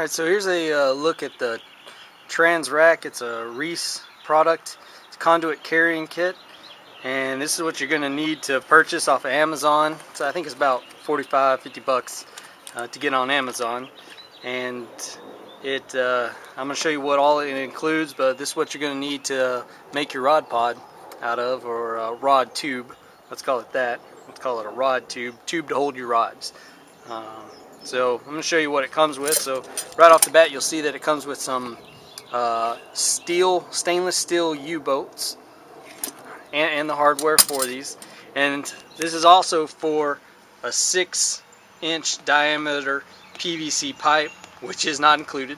Alright, so here's a look at the TransRack. It's a Reese product. It's a Conduit Carrying Kit, and this is what you're going to need to purchase off of Amazon. So I think it's about 45-50 bucks to get on Amazon, and I'm going to show you what all it includes, but this is what you're going to need to make your rod pod out of, or a rod tube. Let's call it that. Let's call it a rod tube to hold your rods. So I'm going to show you what it comes with. So right off the bat, you'll see that it comes with some stainless steel U-bolts and the hardware for these. And this is also for a 6-inch diameter PVC pipe, which is not included.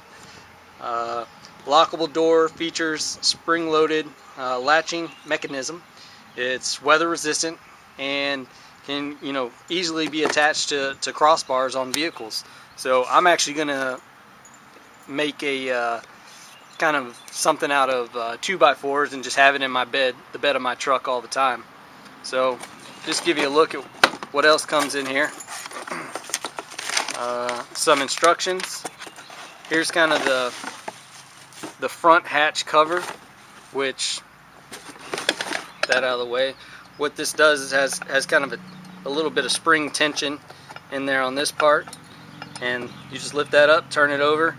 Lockable door, features spring-loaded latching mechanism. It's weather resistant and can easily be attached to crossbars on vehicles. So I'm actually going to make a kind of something out of 2x4s and just have it in my bed, the bed of my truck all the time. So just give you a look at what else comes in here. Some instructions. Here's kind of the front hatch cover, which, that out of the way. What this does is has kind of a little bit of spring tension in there on this part, and you just lift that up, turn it over,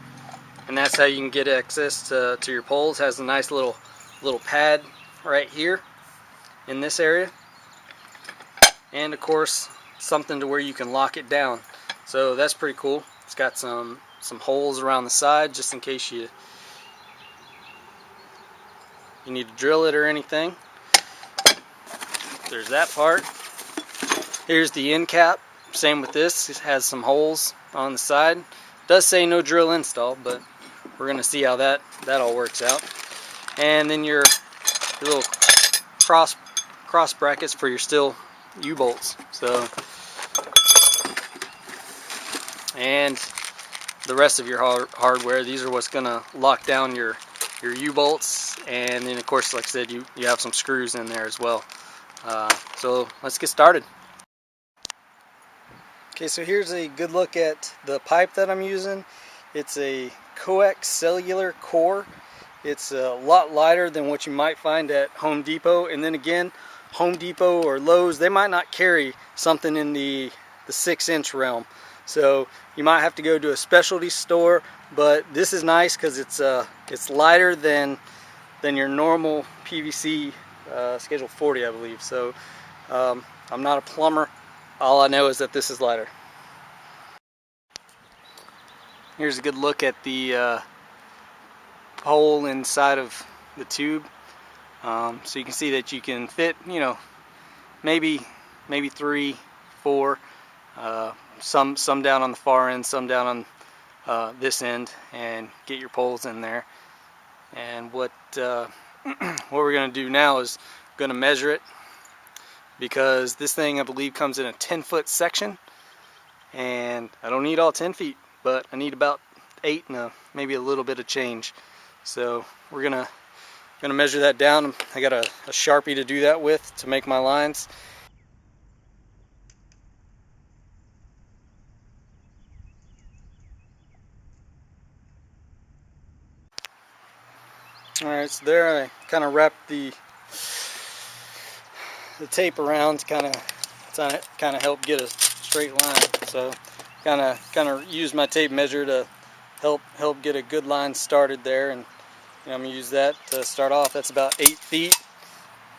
and that's how you can get access to your poles. It has a nice little pad right here in this area, and of course something to where you can lock it down. So that's pretty cool. It's got some holes around the side just in case you need to drill it or anything. There's that part. Here's the end cap. Same with this. It has some holes on the side. It does say no drill install, but we're going to see how that all works out. And then your little cross brackets for your steel U-bolts. So, and the rest of your hardware. These are what's going to lock down your U-bolts. And then, of course, like I said, you have some screws in there as well. So let's get started. Okay, so here's a good look at the pipe that I'm using. It's a coax cellular core. It's a lot lighter than what you might find at Home Depot. And then again, Home Depot or Lowe's, they might not carry something in the 6-inch realm. So you might have to go to a specialty store, but this is nice because it's lighter than your normal PVC Schedule 40, I believe. So I'm not a plumber. All I know is that this is lighter. Here's a good look at the hole inside of the tube. So you can see that you can fit, maybe 3, 4, some down on the far end, some down on this end, and get your poles in there. And what we're going to do now is going to measure it, because this thing, I believe, comes in a 10-foot section, and I don't need all 10 feet, but I need about 8 and maybe a little bit of change. So we're gonna measure that down. I got a Sharpie to do that with to make my lines. Alright, so there I kind of wrapped the tape around to kind of help get a straight line. So kind of use my tape measure to help get a good line started there, and I'm gonna use that to start off. That's about 8 feet,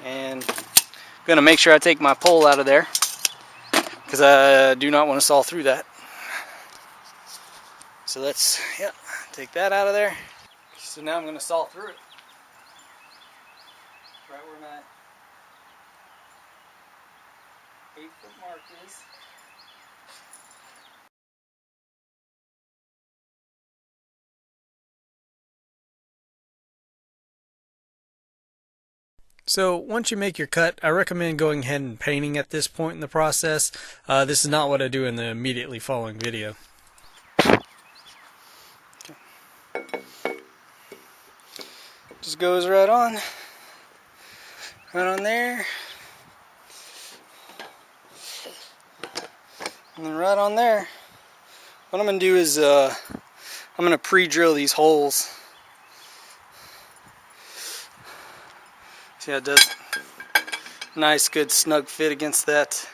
and I'm gonna make sure I take my pole out of there because I do not want to saw through that. So let's take that out of there. So now I'm gonna saw through it right where my 8-foot mark is. So once you make your cut, I recommend going ahead and painting at this point in the process. This is not what I do in the immediately following video. Okay. Just goes right on there, and then right on there. What I'm going to do is I'm going to pre-drill these holes. See how it does? Nice, good, snug fit against that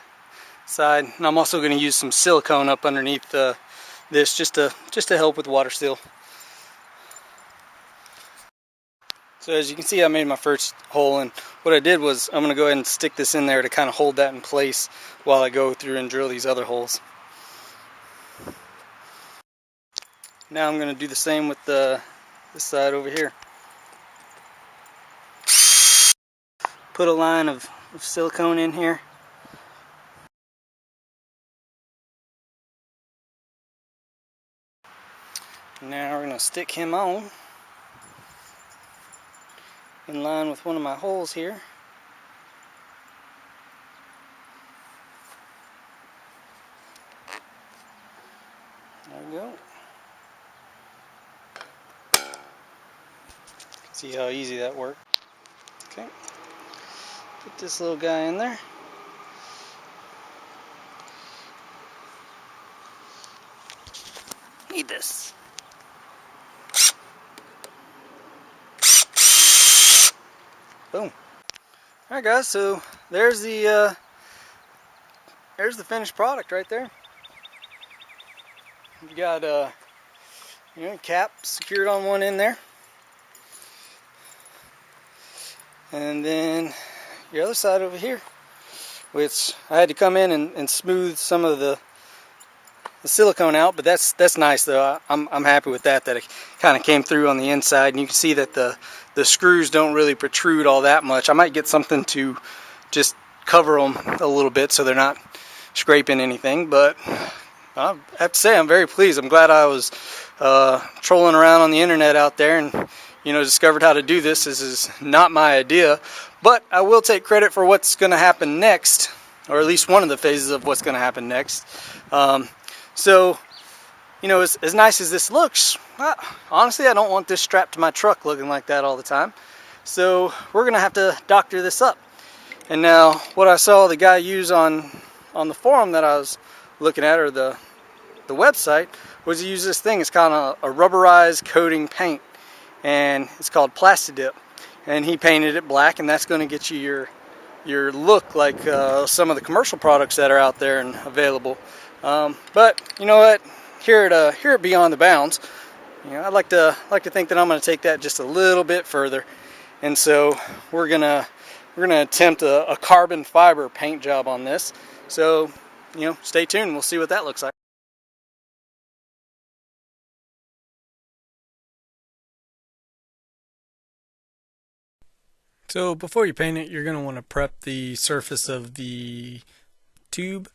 side. And I'm also going to use some silicone up underneath this just to help with water seal. So as you can see, I made my first hole, and what I did was I'm going to go ahead and stick this in there to kind of hold that in place while I go through and drill these other holes. Now I'm going to do the same with this side over here. Put a line of silicone in here. Now we're going to stick him on in line with one of my holes here. There we go. See how easy that worked. Okay. Put this little guy in there. Need this. Boom. Alright guys, so there's the finished product right there. You got cap secured on one end there. And then your other side over here, which I had to come in and smooth some of the silicone out, but that's nice though. I'm happy with that it kind of came through on the inside, and you can see that the screws don't really protrude all that much. I might get something to just cover them a little bit so they're not scraping anything, but I have to say I'm very pleased. I'm glad I was trolling around on the internet out there and discovered how to do this. This is not my idea, but I will take credit for what's going to happen next, or at least one of the phases of what's going to happen next. So, as nice as this looks, honestly, I don't want this strapped to my truck looking like that all the time. So we're going to have to doctor this up. And now, what I saw the guy use on the forum that I was looking at, or the website, was he used this thing. It's kind of a rubberized coating paint, and it's called Plastidip. And he painted it black, and that's going to get you your look like some of the commercial products that are out there and available. But you know what? Here at Beyond the Bounds, I'd like to think that I'm going to take that just a little bit further, and so we're gonna attempt a carbon fiber paint job on this. So stay tuned. We'll see what that looks like. So before you paint it, you're going to want to prep the surface of the tube,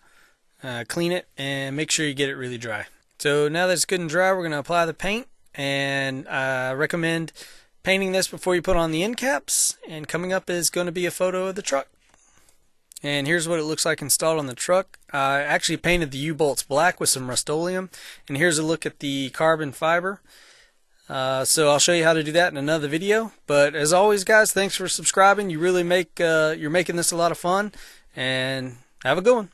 clean it, and make sure you get it really dry. So now that it's good and dry, we're going to apply the paint, and I recommend painting this before you put on the end caps. And coming up is going to be a photo of the truck. And here's what it looks like installed on the truck. I actually painted the U-bolts black with some Rust-Oleum, and here's a look at the carbon fiber. So I'll show you how to do that in another video. But as always, guys, thanks for subscribing. You really you're making this a lot of fun, and have a good one.